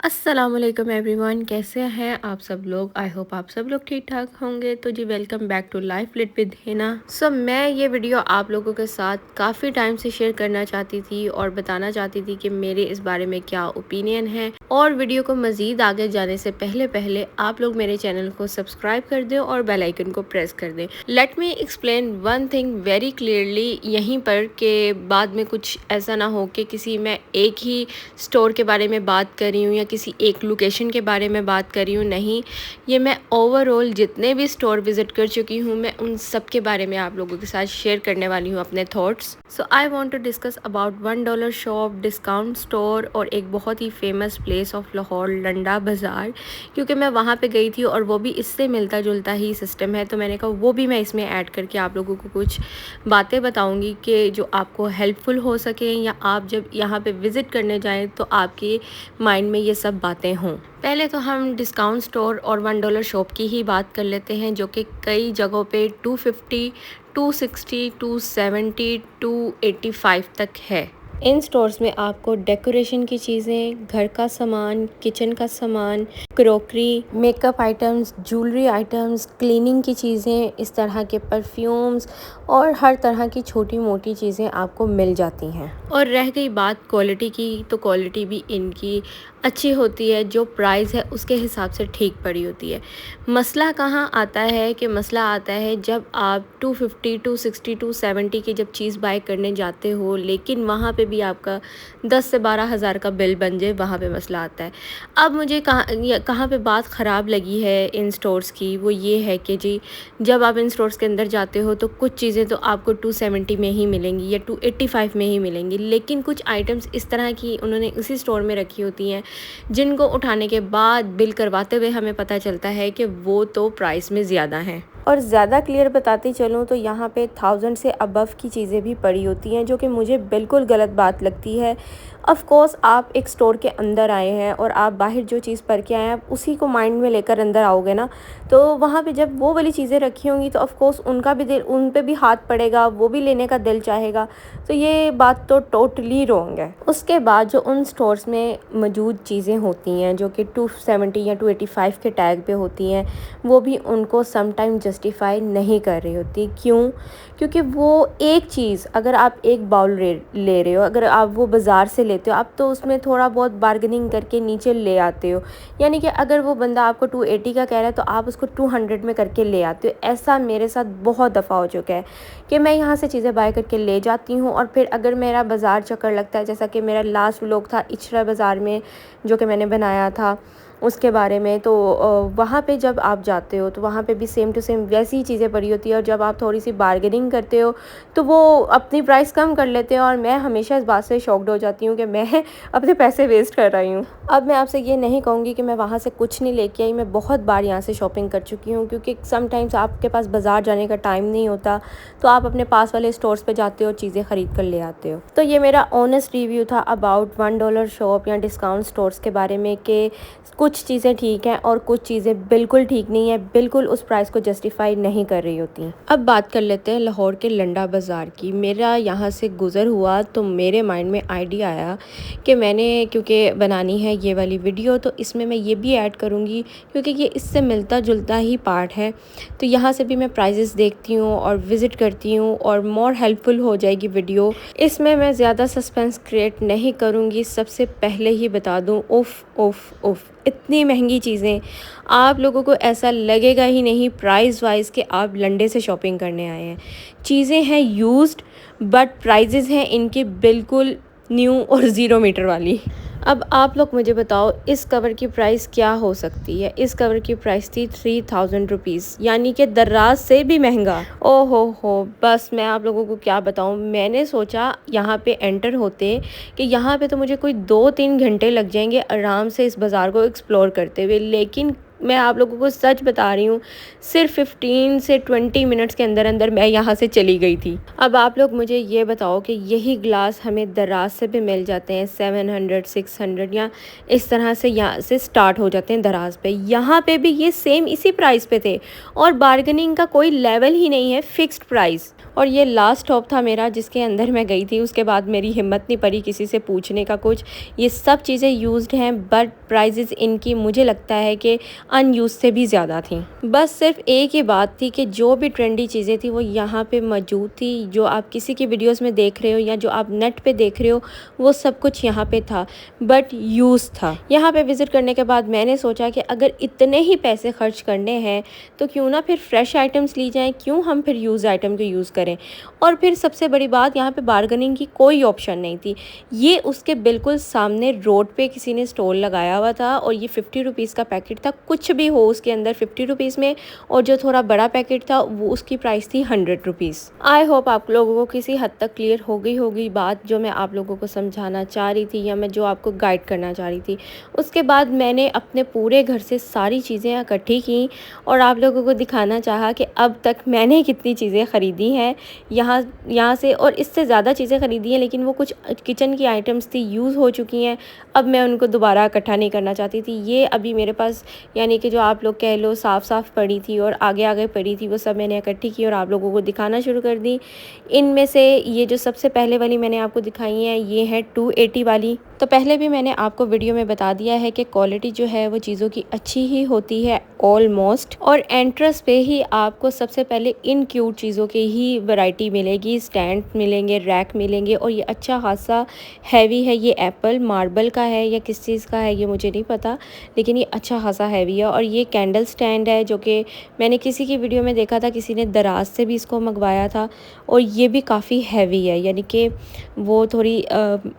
अस्सलामुअलैकुम एवरीवन, कैसे हैं आप सब लोग। आई होप आप सब लोग ठीक ठाक होंगे। तो जी welcome back to life lit with Hina. मैं ये वीडियो आप लोगों के साथ काफ़ी टाइम से शेयर करना चाहती थी और बताना चाहती थी कि मेरे इस बारे में क्या ओपिनियन है। और वीडियो को मज़ीद आगे जाने से पहले पहले आप लोग मेरे चैनल को सब्सक्राइब कर दें और बेल आइकन को प्रेस कर दें। Let me explain one thing very clearly यहीं पर, के बाद में कुछ ऐसा ना हो कि किसी मैं एक ही स्टोर के बारे में बात कर रही हूँ या किसी एक लोकेशन के बारे में बात कर रही हूँ। नहीं, ये मैं ओवरऑल जितने भी स्टोर विज़िट कर चुकी हूँ, मैं उन सब के बारे में आप लोगों के साथ शेयर करने वाली हूँ अपने thoughts. So I want to discuss about $1 shop, discount store और एक बहुत ही famous place of Lahore, Landa Bazaar. क्योंकि मैं वहाँ पे गई थी और वो भी इससे मिलता जुलता ही सिस्टम है, तो मैंने कहा वो भी मैं इसमें ऐड करके आप लोगों को कुछ बातें बताऊँगी कि जो आपको हेल्पफुल हो सकें, या आप जब यहाँ पे विज़िट करने जाएँ तो आपके माइंड में ये सब बातें हों। पहले तो हम डिस्काउंट स्टोर और $1 शॉप की ही बात कर लेते हैं, जो कि कई जगहों पे 250, 260, 270, 285 तक है। इन स्टोर्स में आपको डेकोरेशन की चीज़ें, घर का सामान, किचन का सामान, crockery, makeup items, jewellery items, cleaning की चीज़ें, इस तरह के परफ्यूम्स और हर तरह की छोटी मोटी चीज़ें आपको मिल जाती हैं। और रह गई बात क्वालिटी की, तो क्वालिटी भी इनकी अच्छी होती है, जो प्राइस है उसके हिसाब से ठीक पड़ी होती है। मसला कहाँ आता है कि मसला आता है जब आप 250, 260, 270 की जब चीज़ बाय करने जाते हो, लेकिन वहाँ पे भी आपका 10 से 12 हज़ार का बिल बन जाए, वहाँ पे मसला आता है। अब मुझे कहाँ पे बात ख़राब लगी है इन स्टोर्स की, वो ये है कि जी जब आप इन स्टोर्स के अंदर जाते हो तो कुछ चीज़ें तो आपको 270 में ही मिलेंगी या 285 में ही मिलेंगी, लेकिन कुछ आइटम्स इस तरह की उन्होंने उसी स्टोर में रखी होती हैं जिनको उठाने के बाद बिल करवाते हुए हमें पता चलता है कि वो तो प्राइस में ज़्यादा हैं। और ज़्यादा क्लियर बताती चलूँ तो यहाँ पे 1000 से अबव की चीज़ें भी पड़ी होती हैं, जो कि मुझे बिल्कुल गलत बात लगती है। ऑफ़ कोर्स आप एक स्टोर के अंदर आए हैं और आप बाहर जो चीज़ पढ़ के आए हैं आप उसी को माइंड में लेकर अंदर आओगे ना, तो वहाँ पे जब वो वाली चीज़ें रखी होंगी तो ऑफ़ कोर्स उनका भी दिल, उन पे भी हाथ पड़ेगा, वो भी लेने का दिल चाहेगा। तो ये बात तो टोटली रॉन्ग है। उसके बाद जो उन स्टोर्स में मौजूद चीज़ें होती हैं जो कि 270 या 285 के टैग पे होती हैं, वो भी उनको समटाइम जस्टिफाई नहीं कर रही होती। क्यों? क्योंकि वो एक चीज़, अगर आप एक बाउल ले रहे हो, अगर आप वो बाज़ार से लेते हो, आप तो उसमें थोड़ा बहुत बार्गेनिंग करके नीचे ले आते हो। यानी कि अगर वो बंदा आपको 280 का कह रहा है तो आप उसको 200 में करके ले आते हो। ऐसा मेरे साथ बहुत दफ़ा हो चुका है कि मैं यहाँ से चीज़ें बाय करके ले जाती हूँ और फिर अगर मेरा बाज़ार चक्कर लगता है, जैसा कि मेरा लास्ट व्लॉग था इचरा बाज़ार में जो कि मैंने बनाया था उसके बारे में, तो वहाँ पे जब आप जाते हो तो वहाँ पे भी सेम टू सेम वैसी ही चीज़ें पड़ी होती है, और जब आप थोड़ी सी बार्गेनिंग करते हो तो वो अपनी प्राइस कम कर लेते हैं, और मैं हमेशा इस बात से शॉक्ड हो जाती हूँ कि मैं अपने पैसे वेस्ट कर रही हूँ। अब मैं आपसे ये नहीं कहूँगी कि मैं वहाँ से कुछ नहीं लेके आई, मैं बहुत बार यहाँ से शॉपिंग कर चुकी हूँ, क्योंकि समटाइम्स आपके पास बाज़ार जाने का टाइम नहीं होता, तो आप अपने पास वाले स्टोर्स पे जाते हो, चीज़ें ख़रीद कर ले आते हो। तो ये मेरा ऑनेस्ट रिव्यू था अबाउट $1 शॉप या डिस्काउंट स्टोर्स के बारे में, कि कुछ चीज़ें ठीक हैं और कुछ चीज़ें बिल्कुल ठीक नहीं है, बिल्कुल उस प्राइस को जस्टिफाई नहीं कर रही होती। अब बात कर लेते हैं लाहौर के लंडा बाज़ार की। मेरा यहाँ से गुज़र हुआ तो मेरे माइंड में आइडिया आया कि मैंने क्योंकि बनानी है ये वाली वीडियो, तो इसमें मैं ये भी ऐड करूँगी क्योंकि ये इससे मिलता जुलता ही पार्ट है। तो यहाँ से भी मैं प्राइजेस देखती हूँ और विज़िट करती हूँ और मोर हेल्पफुल हो जाएगी वीडियो। इसमें मैं ज़्यादा सस्पेंस क्रिएट नहीं करूँगी, सबसे पहले ही बता दूँ, उफ़ उफ़ उफ़ इतनी महंगी चीज़ें, आप लोगों को ऐसा लगेगा ही नहीं प्राइस वाइज कि आप लंडे से शॉपिंग करने आए हैं। चीज़ें हैं यूज्ड, बट प्राइजेज़ हैं इनके बिल्कुल न्यू और 0 मीटर वाली। अब आप लोग मुझे बताओ इस कवर की प्राइस क्या हो सकती है। इस कवर की प्राइस थी 3000 रुपीज़, यानी कि दर्राज से भी महंगा। ओहो हो, बस मैं आप लोगों को क्या बताऊं, मैंने सोचा यहाँ पे एंटर होते कि यहाँ पे तो मुझे कोई 2-3 घंटे लग जाएंगे आराम से इस बाज़ार को एक्सप्लोर करते हुए, लेकिन मैं आप लोगों को सच बता रही हूँ, सिर्फ 15 से 20 मिनट्स के अंदर अंदर मैं यहाँ से चली गई थी। अब आप लोग मुझे ये बताओ कि यही ग्लास हमें दराज से भी मिल जाते हैं 700 600 या इस तरह से, यहाँ से स्टार्ट हो जाते हैं दराज पे। यहाँ पे भी ये सेम इसी प्राइस पे थे और बार्गेनिंग का कोई लेवल ही नहीं है, फिक्स्ड प्राइस। और ये लास्ट शॉप था मेरा जिसके अंदर मैं गई थी। उसके बाद मेरी हिम्मत नहीं पड़ी किसी से पूछने का कुछ। ये सब चीज़ें यूज्ड हैं बट प्राइजेस इनकी मुझे लगता है कि अनयूज से भी ज़्यादा थी। बस सिर्फ एक ही बात थी कि जो भी ट्रेंडी चीज़ें थी वो यहाँ पे मौजूद थी। जो आप किसी की वीडियोस में देख रहे हो या जो आप नेट पे देख रहे हो वो सब कुछ यहाँ पे था बट यूज़ था। यहाँ पे विज़िट करने के बाद मैंने सोचा कि अगर इतने ही पैसे खर्च करने हैं तो क्यों ना फिर फ्रेश आइटम्स ली जाएँ, क्यों हम फिर यूज़ आइटम को यूज़ करें। और फिर सबसे बड़ी बात, यहाँ पे बार्गेनिंग की कोई ऑप्शन नहीं थी। ये उसके बिल्कुल सामने रोड पे किसी ने स्टॉल लगाया हुआ था और ये 50 रुपीज़ का पैकेट था। कुछ भी हो उसके अंदर 50 रुपीज़ में, और जो थोड़ा बड़ा पैकेट था वो उसकी प्राइस थी 100 रुपीज़। आई होप आप लोगों को किसी हद तक क्लियर हो गई होगी बात जो मैं आप लोगों को समझाना चाह रही थी या मैं जो आपको गाइड करना चाह रही थी। उसके बाद मैंने अपने पूरे घर से सारी चीज़ें इकट्ठी की और आप लोगों को दिखाना चाहा कि अब तक मैंने कितनी चीज़ें ख़रीदी हैं यहाँ से, और इससे ज़्यादा चीज़ें ख़रीदी हैं लेकिन वो कुछ किचन की आइटम्स थी, यूज़ हो चुकी हैं। अब मैं उनको दोबारा इकट्ठा नहीं करना चाहती थी। ये अभी मेरे पास यानी कि जो आप लोग कह लो साफ़ पड़ी थी और आगे आगे पड़ी थी, वो सब मैंने इकट्ठी की और आप लोगों को दिखाना शुरू कर दी। इनमें से ये जो सबसे पहले वाली मैंने आपको दिखाई है ये है 280 वाली। तो पहले भी मैंने आपको वीडियो में बता दिया है कि क्वालिटी जो है वो चीज़ों की अच्छी ही होती है ऑलमोस्ट। और एंट्रेंस पे ही आपको सबसे पहले इन क्यूट चीज़ों की ही वैरायटी मिलेगी, स्टैंड मिलेंगे, रैक मिलेंगे और ये अच्छा खासा हैवी है। ये एप्पल मार्बल का है या किस चीज़ का है ये मुझे नहीं पता, लेकिन ये अच्छा खासा हैवी है। और ये कैंडल स्टैंड है जो कि मैंने किसी की वीडियो में देखा था, किसी ने दराज से भी इसको मंगवाया था और ये भी काफ़ी हैवी है, यानी कि वो थोड़ी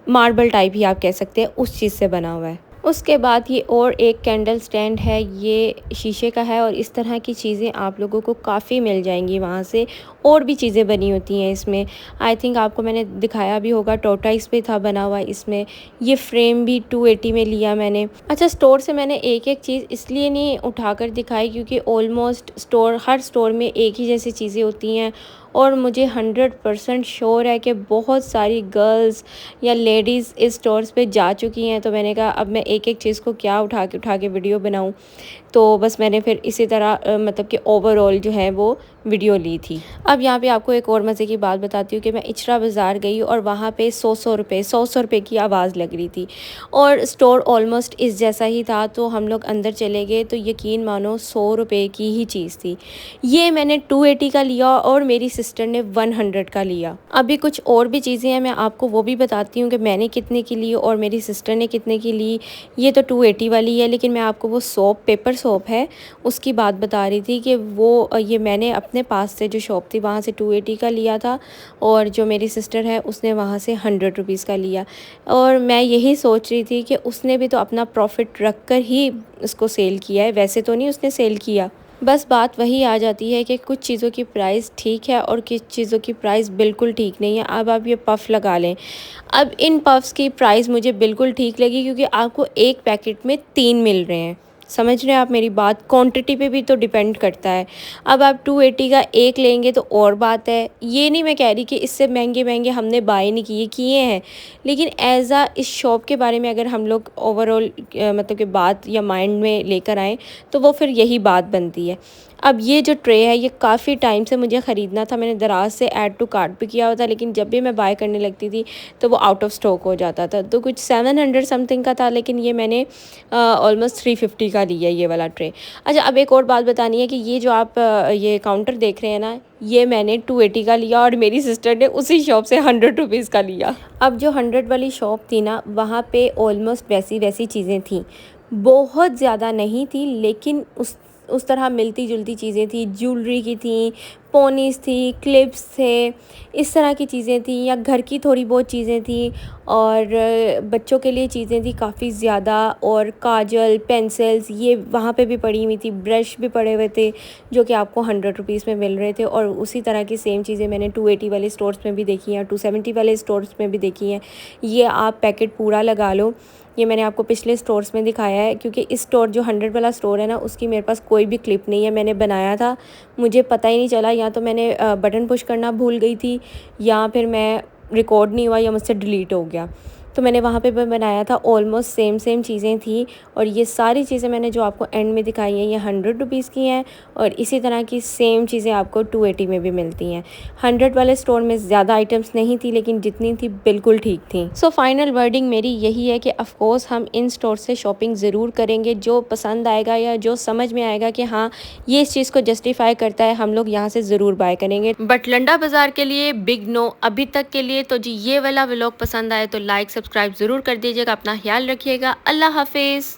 मार्बल टाइप ही आप कह सकते हैं, उस चीज़ से बना हुआ है। उसके बाद ये और एक कैंडल स्टैंड है, ये शीशे का है और इस तरह की चीज़ें आप लोगों को काफ़ी मिल जाएंगी वहाँ से। और भी चीज़ें बनी होती हैं इसमें, आई थिंक आपको मैंने दिखाया भी होगा, टोर्टाइस पे था बना हुआ इसमें। ये फ्रेम भी 280 में लिया मैंने। अच्छा, स्टोर से मैंने एक एक चीज़ इसलिए नहीं उठाकर दिखाई क्योंकि ऑलमोस्ट हर स्टोर में एक ही जैसी चीज़ें होती हैं और मुझे 100% श्योर है कि बहुत सारी गर्ल्स या लेडीज़ इस स्टोर्स पे जा चुकी हैं। तो मैंने कहा अब मैं एक एक चीज़ को क्या उठा के वीडियो बनाऊं, तो बस मैंने फिर इसी तरह मतलब कि ओवरऑल जो है वो वीडियो ली थी। अब यहाँ पे आपको एक और मज़े की बात बताती हूँ कि मैं इचरा बाज़ार गई और वहाँ पे 100 रुपये की आवाज़ लग रही थी और स्टोर ऑलमोस्ट इस जैसा ही था। तो हम लोग अंदर चले गए तो यकीन मानो 100 रुपये की ही चीज़ थी। ये मैंने 280 का लिया और मेरी सिस्टर ने 100 का लिया। अभी कुछ और भी चीज़ें हैं, मैं आपको वो भी बताती हूँ कि मैंने कितने की ली और मेरी सिस्टर ने कितने की ली। ये तो 280 वाली है, लेकिन मैं आपको वो सोप, पेपर सोप है, उसकी बात बता रही थी कि वो ये मैंने अपने पास से जो शॉप थी वहाँ से 280 का लिया था और जो मेरी सिस्टर है उसने वहाँ से 100 रुपीज़ का लिया। और मैं यही सोच रही थी कि उसने भी तो अपना प्रॉफिट रख कर ही उसको सेल किया है, वैसे तो नहीं उसने सेल किया। बस बात वही आ जाती है कि कुछ चीज़ों की प्राइस ठीक है और कुछ चीज़ों की प्राइस बिल्कुल ठीक नहीं है। अब आप ये पफ़ लगा लें, अब इन पफ़्स की प्राइस मुझे बिल्कुल ठीक लगी क्योंकि आपको एक पैकेट में 3 मिल रहे हैं। समझ रहे हैं आप मेरी बात? क्वांटिटी पे भी तो डिपेंड करता है। अब आप 280 का एक लेंगे तो और बात है। ये नहीं मैं कह रही कि इससे महंगे हमने बाय नहीं किए हैं, लेकिन एज़ आ इस शॉप के बारे में अगर हम लोग ओवरऑल मतलब कि बात या माइंड में लेकर आएँ तो वो फिर यही बात बनती है। अब ये जो ट्रे है ये काफ़ी टाइम से मुझे ख़रीदना था, मैंने दराज से ऐड टू कार्ट भी किया हुआ था, लेकिन जब भी मैं बाय करने लगती थी तो वो आउट ऑफ स्टॉक हो जाता था। तो कुछ 700 समथिंग का था, लेकिन ये मैंने ऑलमोस्ट 350 का लिया ये वाला ट्रे। अच्छा, अब एक और बात बतानी है कि ये जो आप ये काउंटर देख रहे हैं ना, ये मैंने 280 का लिया और मेरी सिस्टर ने उसी शॉप से 100 रुपीज़ का लिया। अब जो 100 वाली शॉप थी ना, वहाँ पे ऑलमोस्ट वैसी चीज़ें थी, बहुत ज़्यादा नहीं थी लेकिन उस तरह मिलती जुलती चीज़ें थी। ज्वेलरी की थी, पोनीस थी, क्लिप्स थे, इस तरह की चीज़ें थी, या घर की थोड़ी बहुत चीज़ें थी और बच्चों के लिए चीज़ें थी काफ़ी ज़्यादा, और काजल, पेंसिल्स ये वहाँ पे भी पड़ी हुई थी, ब्रश भी पड़े हुए थे जो कि आपको 100 रुपीज़ में मिल रहे थे। और उसी तरह की सेम चीज़ें मैंने 280 वाले स्टोर्स में भी देखी हैं, 270 वाले स्टोर्स में भी देखी हैं। ये आप पैकेट पूरा लगा लो, ये मैंने आपको पिछले स्टोर्स में दिखाया है, क्योंकि इस स्टोर जो 100 वाला स्टोर है ना, उसकी मेरे पास कोई भी क्लिप नहीं है। मैंने बनाया था, मुझे पता ही नहीं चला, या तो मैंने बटन पुश करना भूल गई थी, या फिर मैं रिकॉर्ड नहीं हुआ, या मुझसे डिलीट हो गया। तो मैंने वहाँ पे बनाया था, ऑलमोस्ट सेम चीज़ें थी। और ये सारी चीज़ें मैंने जो आपको एंड में दिखाई हैं, ये 100 रुपीज़ की हैं, और इसी तरह की सेम चीज़ें आपको 280 में भी मिलती हैं। 100 वाले स्टोर में ज़्यादा आइटम्स नहीं थी, लेकिन जितनी थी बिल्कुल ठीक थी। सो फाइनल वर्डिंग मेरी यही है कि ऑफकोर्स हम इन स्टोर से शॉपिंग ज़रूर करेंगे। जो पसंद आएगा या जो समझ में आएगा कि हाँ ये इस चीज़ को जस्टिफाई करता है, हम लोग यहाँ से ज़रूर बाय करेंगे। बट लंडा बाज़ार के लिए बिग नो अभी तक के लिए। तो जी ये वाला व्लॉग पसंद आए तो लाइक सब्सक्राइब ज़रूर कर दीजिएगा। अपना ख्याल रखिएगा। अल्लाह हाफिज़।